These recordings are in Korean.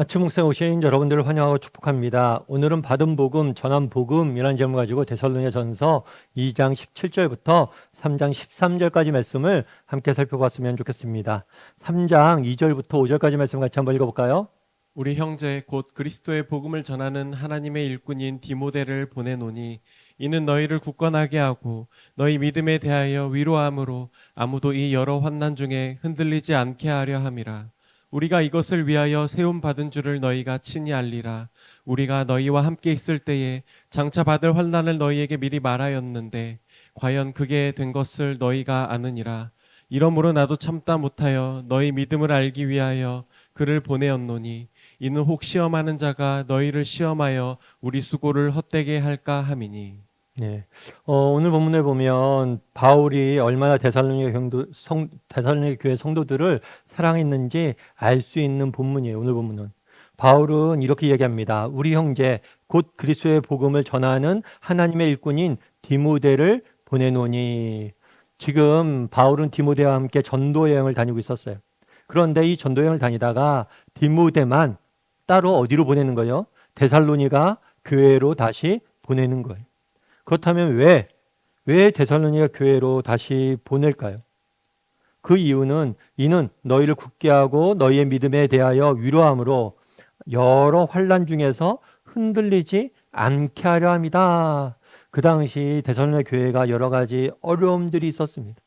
아침 묵상에 오신 여러분들을 환영하고 축복합니다. 오늘은 받은 복음, 전한 복음이라는 제목을 가지고 데살로니가전서 2장 17절부터 3장 13절까지 말씀을 함께 살펴봤으면 좋겠습니다. 3장 2절부터 5절까지 말씀 같이 한번 읽어볼까요? 우리 형제 곧 그리스도의 복음을 전하는 하나님의 일꾼인 디모데를 보내노니 이는 너희를 굳건하게 하고 너희 믿음에 대하여 위로함으로 아무도 이 여러 환난 중에 흔들리지 않게 하려 함이라. 우리가 이것을 위하여 세움 받은 줄을 너희가 친히 알리라. 우리가 너희와 함께 있을 때에 장차 받을 환난을 너희에게 미리 말하였는데 과연 그게 된 것을 너희가 아느니라. 이러므로 나도 참다 못하여 너희 믿음을 알기 위하여 그를 보내었노니 이는 혹 시험하는 자가 너희를 시험하여 우리 수고를 헛되게 할까 함이니. 네. 오늘 본문을 보면 바울이 얼마나 데살로니가 교회 성도들을 사랑했는지 알 수 있는 본문이에요. 오늘 본문은. 바울은 이렇게 이야기합니다. 우리 형제 곧 그리스도의 복음을 전하는 하나님의 일꾼인 디모데를 보내노니. 지금 바울은 디모데와 함께 전도 여행을 다니고 있었어요. 그런데 이 전도 여행을 다니다가 디모데만 따로 어디로 보내는 거예요? 데살로니가 교회로 다시 보내는 거예요. 그렇다면 왜 데살로니가 교회로 다시 보낼까요? 그 이유는 이는 너희를 굳게 하고 너희의 믿음에 대하여 위로함으로 여러 환난 중에서 흔들리지 않게 하려 합니다. 그 당시 데살로니가 교회가 여러 가지 어려움들이 있었습니다.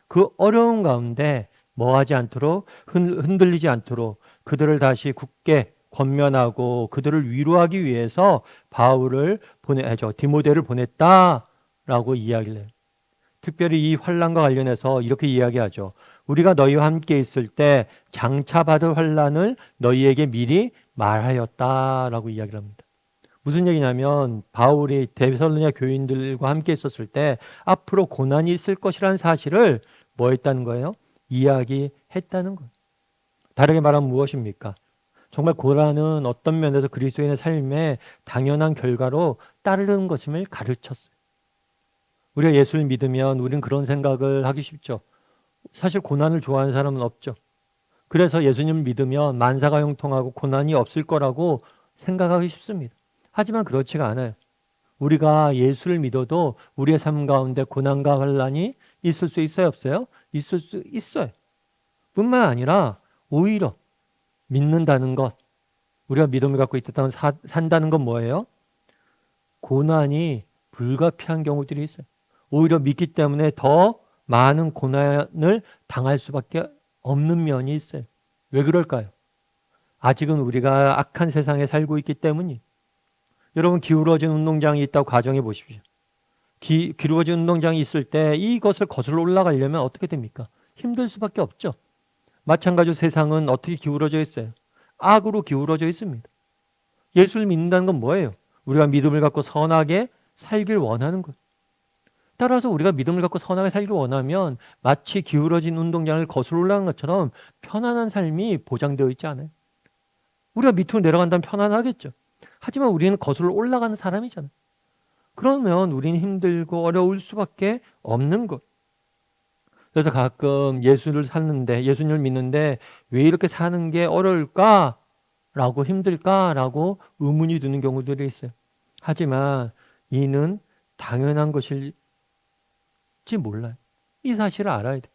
그 어려움 가운데 뭐하지 않도록 흔들리지 않도록 그들을 다시 굳게 권면하고 그들을 위로하기 위해서 디모데를 보냈다라고 이야기를 해요. 특별히 이 환난과 관련해서 이렇게 이야기하죠. 우리가 너희와 함께 있을 때 장차 받을 환난을 너희에게 미리 말하였다라고 이야기를 합니다. 무슨 얘기냐면 바울이 데살로니가 교인들과 함께 있었을 때 앞으로 고난이 있을 것이라는 사실을 뭐 했다는 거예요? 이야기했다는 거예요. 다르게 말하면 무엇입니까? 정말 고난은 어떤 면에서 그리스도인의 삶에 당연한 결과로 따르는 것임을 가르쳤어요. 우리가 예수를 믿으면 우리는 그런 생각을 하기 쉽죠. 사실 고난을 좋아하는 사람은 없죠. 그래서 예수님을 믿으면 만사가 형통하고 고난이 없을 거라고 생각하기 쉽습니다. 하지만 그렇지가 않아요. 우리가 예수를 믿어도 우리의 삶 가운데 고난과 환난이 있을 수 있어요, 없어요? 있을 수 있어요. 뿐만 아니라 오히려 믿는다는 것, 우리가 믿음을 갖고 있다면 산다는 건 뭐예요? 고난이 불가피한 경우들이 있어요. 오히려 믿기 때문에 더 많은 고난을 당할 수밖에 없는 면이 있어요. 왜 그럴까요? 아직은 우리가 악한 세상에 살고 있기 때문이. 여러분 기울어진 운동장이 있다고 가정해 보십시오. 기울어진 운동장이 있을 때 이것을 거슬러 올라가려면 어떻게 됩니까? 힘들 수밖에 없죠. 마찬가지로 세상은 어떻게 기울어져 있어요? 악으로 기울어져 있습니다. 예수를 믿는다는 건 뭐예요? 우리가 믿음을 갖고 선하게 살길 원하는 것. 따라서 우리가 믿음을 갖고 선하게 살길 원하면 마치 기울어진 운동장을 거슬러 올라간 것처럼 편안한 삶이 보장되어 있지 않아요. 우리가 밑으로 내려간다면 편안하겠죠. 하지만 우리는 거슬러 올라가는 사람이잖아요. 그러면 우리는 힘들고 어려울 수밖에 없는 것. 그래서 가끔 예수님을 믿는데 왜 이렇게 사는 게 어려울까? 라고 힘들까라고 의문이 드는 경우들이 있어요. 하지만 이는 당연한 것일지 몰라요. 이 사실을 알아야 돼요.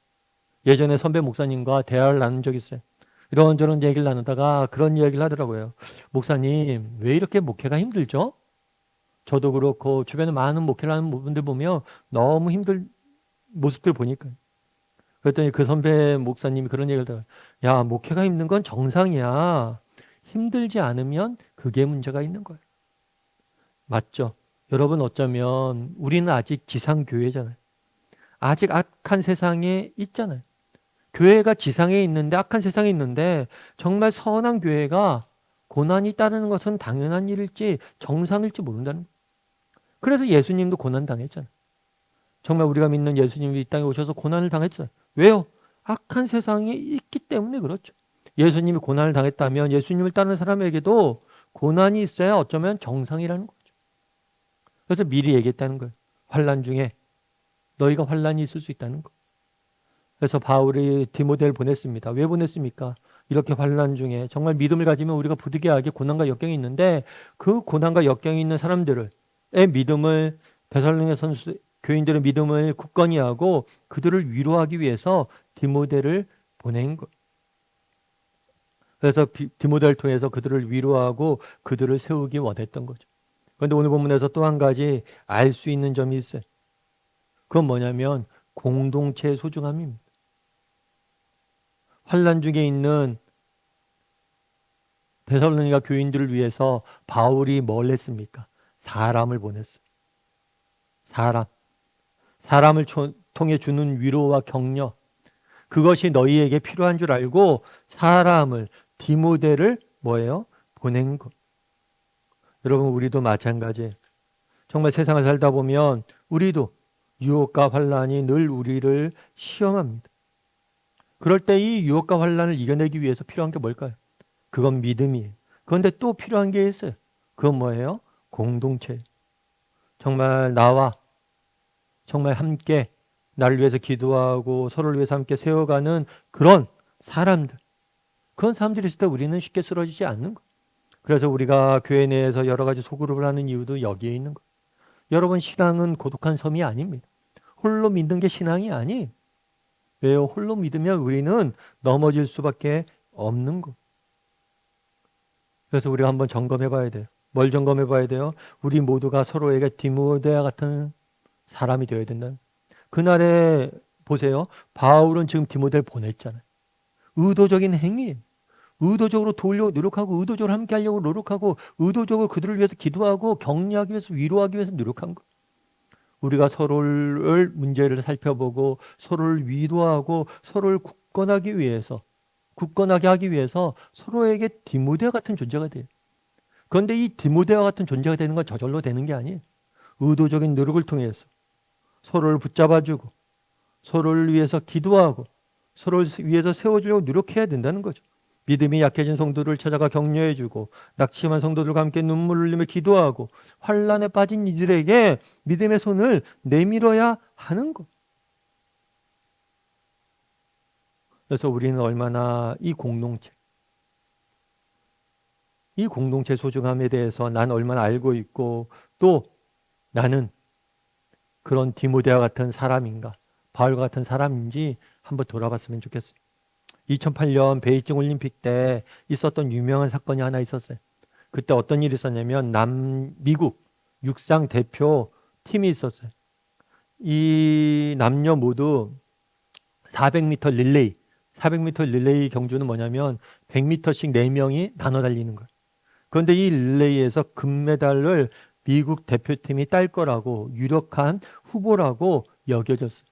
예전에 선배 목사님과 대화를 나눈 적이 있어요. 이런저런 얘기를 나누다가 그런 이야기를 하더라고요. 목사님, 왜 이렇게 목회가 힘들죠? 저도 그렇고 주변에 많은 목회를 하는 분들 보면 너무 힘든 모습들 보니까요. 그랬더니 그 선배 목사님이 그런 얘기를 하더라고요. 야, 목회가 힘든 건 정상이야. 힘들지 않으면 그게 문제가 있는 거예요. 맞죠? 여러분 어쩌면 우리는 아직 지상교회잖아요. 아직 악한 세상에 있잖아요. 교회가 지상에 있는데 악한 세상에 있는데 정말 선한 교회가 고난이 따르는 것은 당연한 일일지 정상일지 모른다는 거예요. 그래서 예수님도 고난 당했잖아요. 정말 우리가 믿는 예수님이 이 땅에 오셔서 고난을 당했잖아요. 왜요? 악한 세상에 있기 때문에 그렇죠. 예수님이 고난을 당했다면 예수님을 따르는 사람에게도 고난이 있어야 어쩌면 정상이라는 거죠. 그래서 미리 얘기했다는 거예요. 환난 중에 너희가 환난이 있을 수 있다는 거. 그래서 바울이 디모데를 보냈습니다. 왜 보냈습니까? 이렇게 환난 중에 정말 믿음을 가지면 우리가 부득이하게 고난과 역경이 있는데 그 고난과 역경이 있는 사람들의 믿음을 데살로니가 선수 교인들의 믿음을 굳건히 하고 그들을 위로하기 위해서 디모데를 보낸 것. 그래서 디모데를 통해서 그들을 위로하고 그들을 세우기 원했던 거죠. 그런데 오늘 본문에서 또 한 가지 알 수 있는 점이 있어요. 그건 뭐냐면 공동체의 소중함입니다. 환난 중에 있는 데살로니가 교인들을 위해서 바울이 뭘 했습니까? 사람을 보냈어요. 사람을 통해 주는 위로와 격려, 그것이 너희에게 필요한 줄 알고 사람을, 디모데를 뭐예요? 보낸 것. 여러분, 우리도 마찬가지예요. 정말 세상을 살다 보면 우리도 유혹과 환난이 늘 우리를 시험합니다. 그럴 때 이 유혹과 환난을 이겨내기 위해서 필요한 게 뭘까요? 그건 믿음이에요. 그런데 또 필요한 게 있어요. 그건 뭐예요? 공동체. 정말 나와 정말 함께 나를 위해서 기도하고 서로를 위해서 함께 세워가는 그런 사람들. 그런 사람들이 있을 때 우리는 쉽게 쓰러지지 않는 거예요. 그래서 우리가 교회 내에서 여러 가지 소그룹을 하는 이유도 여기에 있는 거예요. 여러분, 신앙은 고독한 섬이 아닙니다. 홀로 믿는 게 신앙이 아니에요. 왜요? 홀로 믿으면 우리는 넘어질 수밖에 없는 거. 그래서 우리가 한번 점검해 봐야 돼요. 뭘 점검해 봐야 돼요? 우리 모두가 서로에게 디모데와 같은 사람이 되어야 된다는. 그날에 보세요. 바울은 지금 디모데를 보냈잖아요. 의도적인 행위예요. 의도적으로 도우려고 노력하고 의도적으로 함께 하려고 노력하고 의도적으로 그들을 위해서 기도하고 격려하기 위해서 위로하기 위해서 노력한 거예요. 우리가 서로를 문제를 살펴보고 서로를 위로하고 서로를 굳건하게 하기 위해서 서로에게 디모데와 같은 존재가 돼요. 그런데 이 디모데와 같은 존재가 되는 건 저절로 되는 게 아니에요. 의도적인 노력을 통해서 서로를 붙잡아주고 서로를 위해서 기도하고 서로를 위해서 세워주려고 노력해야 된다는 거죠. 믿음이 약해진 성도들을 찾아가 격려해주고 낙심한 성도들과 함께 눈물을 흘리며 기도하고 환난에 빠진 이들에게 믿음의 손을 내밀어야 하는 것. 그래서 우리는 얼마나 이 공동체 소중함에 대해서 난 얼마나 알고 있고 또 나는 그런 디모데와 같은 사람인가, 바울과 같은 사람인지 한번 돌아봤으면 좋겠어요. 2008년 베이징 올림픽 때 있었던 유명한 사건이 하나 있었어요. 그때 어떤 일이 있었냐면 미국 육상 대표 팀이 있었어요. 이 남녀 모두 400m 릴레이 경주는 뭐냐면 100m씩 4명이 나눠 달리는 거예요. 그런데 이 릴레이에서 금메달을 미국 대표팀이 딸 거라고 유력한 후보라고 여겨졌어요.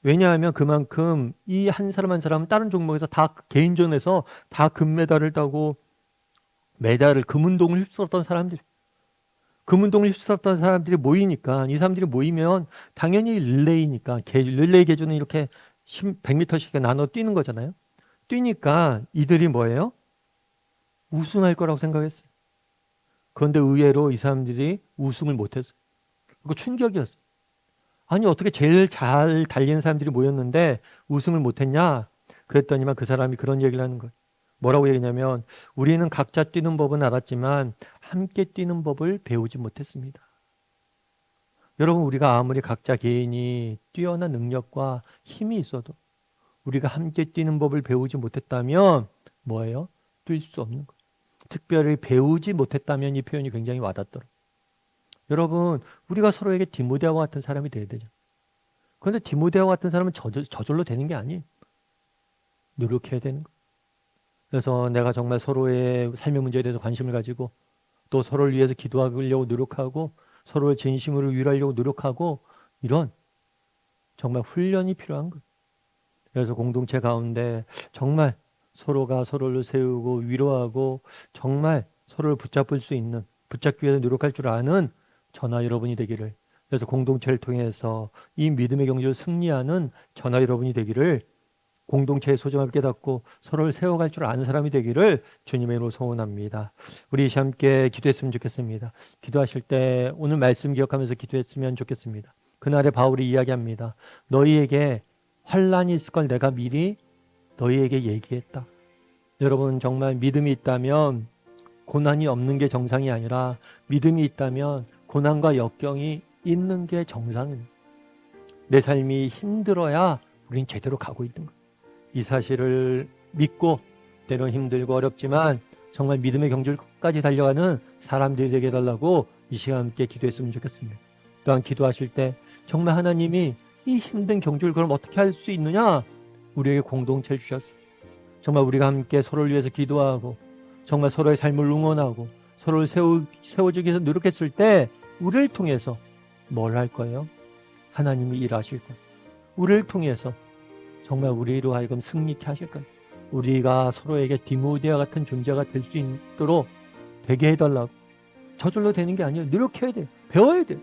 왜냐하면 그만큼 이 한 사람 한 사람은 다른 종목에서 다 개인전에서 다 금메달을 따고 금운동을 휩쓸었던 사람들이 모이니까 이 사람들이 모이면 당연히 릴레이니까 릴레이 계주는 이렇게 100m씩 나눠 뛰는 거잖아요. 뛰니까 이들이 뭐예요? 우승할 거라고 생각했어요. 그런데 의외로 이 사람들이 우승을 못했어요. 그거 충격이었어요. 아니 어떻게 제일 잘 달리는 사람들이 모였는데 우승을 못했냐? 그랬더니만 그 사람이 그런 얘기를 하는 거예요. 뭐라고 얘기냐면 우리는 각자 뛰는 법은 알았지만 함께 뛰는 법을 배우지 못했습니다. 여러분, 우리가 아무리 각자 개인이 뛰어난 능력과 힘이 있어도 우리가 함께 뛰는 법을 배우지 못했다면 뭐예요? 뛸 수 없는 거예요. 특별히 배우지 못했다면 이 표현이 굉장히 와닿더라고요. 여러분, 우리가 서로에게 디모데와 같은 사람이 돼야 되죠. 그런데 디모데와 같은 사람은 저절로 되는 게 아니에요. 노력해야 되는 거예요. 그래서 내가 정말 서로의 삶의 문제에 대해서 관심을 가지고 또 서로를 위해서 기도하려고 노력하고 서로를 진심으로 위로하려고 노력하고 이런 정말 훈련이 필요한 거예요. 그래서 공동체 가운데 정말 서로가 서로를 세우고 위로하고 정말 서로를 붙잡기 위해서 노력할 줄 아는 저나 여러분이 되기를, 그래서 공동체를 통해서 이 믿음의 경주를 승리하는 저나 여러분이 되기를, 공동체의 소중함을 깨닫고 서로를 세워갈 줄 아는 사람이 되기를 주님의 이름으로 소원합니다. 우리 함께 기도했으면 좋겠습니다. 기도하실 때 오늘 말씀 기억하면서 기도했으면 좋겠습니다. 그날에 바울이 이야기합니다. 너희에게 환난이 있을 걸 내가 미리 너희에게 얘기했다. 여러분 정말 믿음이 있다면 고난이 없는 게 정상이 아니라 믿음이 있다면 고난과 역경이 있는 게 정상입니다. 내 삶이 힘들어야 우린 제대로 가고 있는 거예요. 이 사실을 믿고 때론 힘들고 어렵지만 정말 믿음의 경주를 끝까지 달려가는 사람들이 되게 해달라고 이 시간 함께 기도했으면 좋겠습니다. 또한 기도하실 때 정말 하나님이 이 힘든 경주를 그럼 어떻게 할 수 있느냐? 우리에게 공동체를 주셨어요. 정말 우리가 함께 서로를 위해서 기도하고 정말 서로의 삶을 응원하고 서로를 세워주기 위해서 노력했을 때 우리를 통해서 뭘 할 거예요? 하나님이 일하실 거예요. 우리를 통해서 정말 우리로 하여금 승리케 하실 거예요. 우리가 서로에게 디모데와 같은 존재가 될 수 있도록 되게 해달라고. 저절로 되는 게 아니에요. 노력해야 돼요. 배워야 돼요.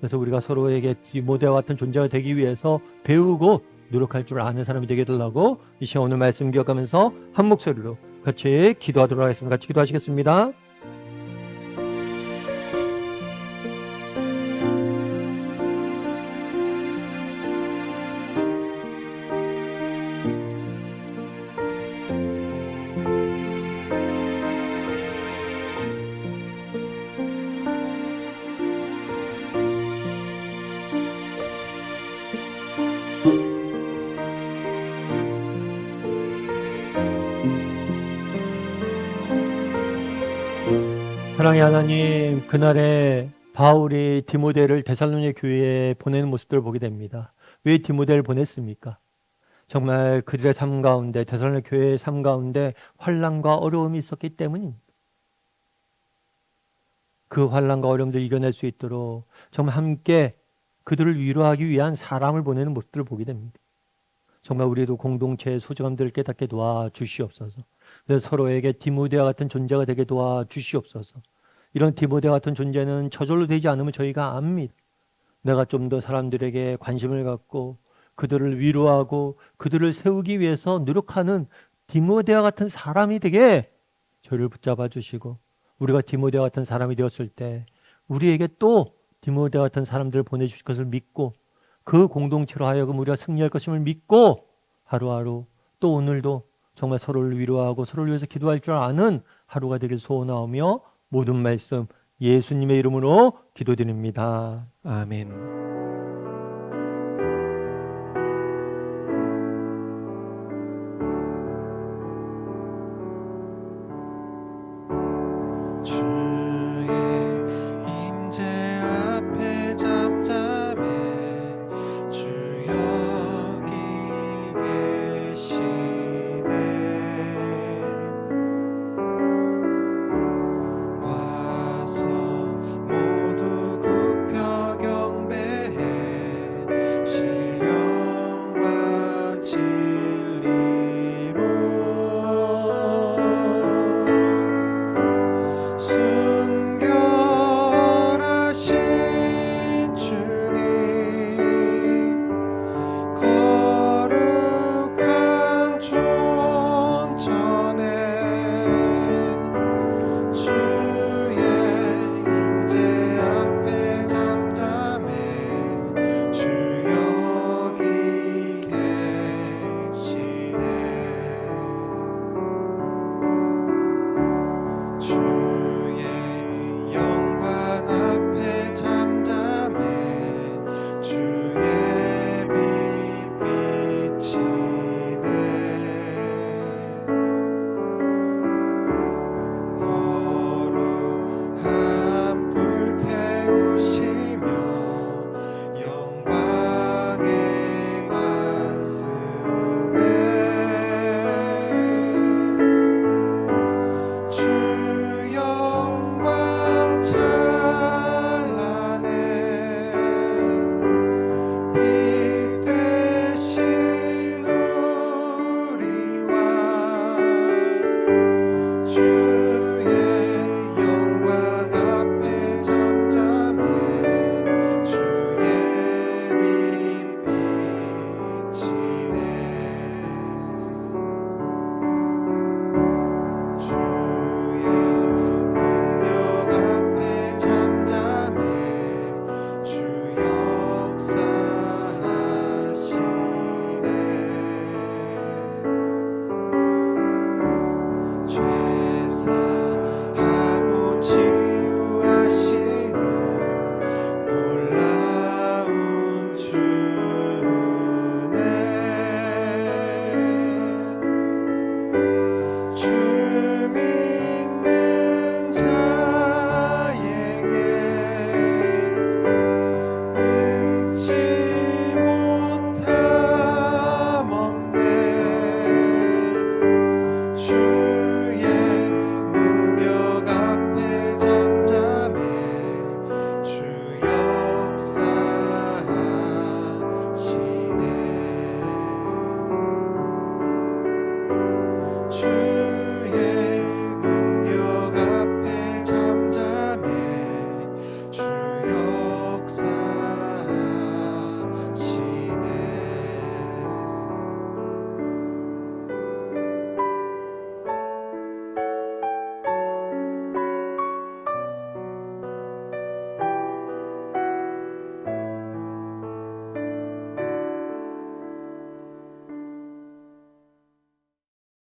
그래서 우리가 서로에게 디모데와 같은 존재가 되기 위해서 배우고 노력할 줄 아는 사람이 되게 해달라고 이 시간 오늘 말씀 기억하면서 한 목소리로 같이 기도하도록 하겠습니다. 같이 기도하시겠습니다. 사랑의 하나님, 그날에 바울이 디모데를 데살로니가 교회에 보내는 모습들을 보게 됩니다. 왜 디모데를 보냈습니까? 정말 그들의 삶 가운데, 데살로니가 교회의 삶 가운데 환난과 어려움이 있었기 때문입니다. 그 환난과 어려움들을 이겨낼 수 있도록 정말 함께 그들을 위로하기 위한 사람을 보내는 모습들을 보게 됩니다. 정말 우리도 공동체의 소중함들을 깨닫게 도와주시옵소서. 그래서 서로에게 디모데와 같은 존재가 되게 도와주시옵소서. 이런 디모데와 같은 존재는 저절로 되지 않으면 저희가 압니다. 내가 좀 더 사람들에게 관심을 갖고 그들을 위로하고 그들을 세우기 위해서 노력하는 디모데와 같은 사람이 되게 저희를 붙잡아 주시고 우리가 디모데와 같은 사람이 되었을 때 우리에게 또 디모데와 같은 사람들을 보내주실 것을 믿고 그 공동체로 하여금 우리가 승리할 것임을 믿고 하루하루 또 오늘도 정말 서로를 위로하고 서로를 위해서 기도할 줄 아는 하루가 되길 소원하오며 모든 말씀 예수님의 이름으로 기도드립니다. 아멘. 거룩한 불 태우시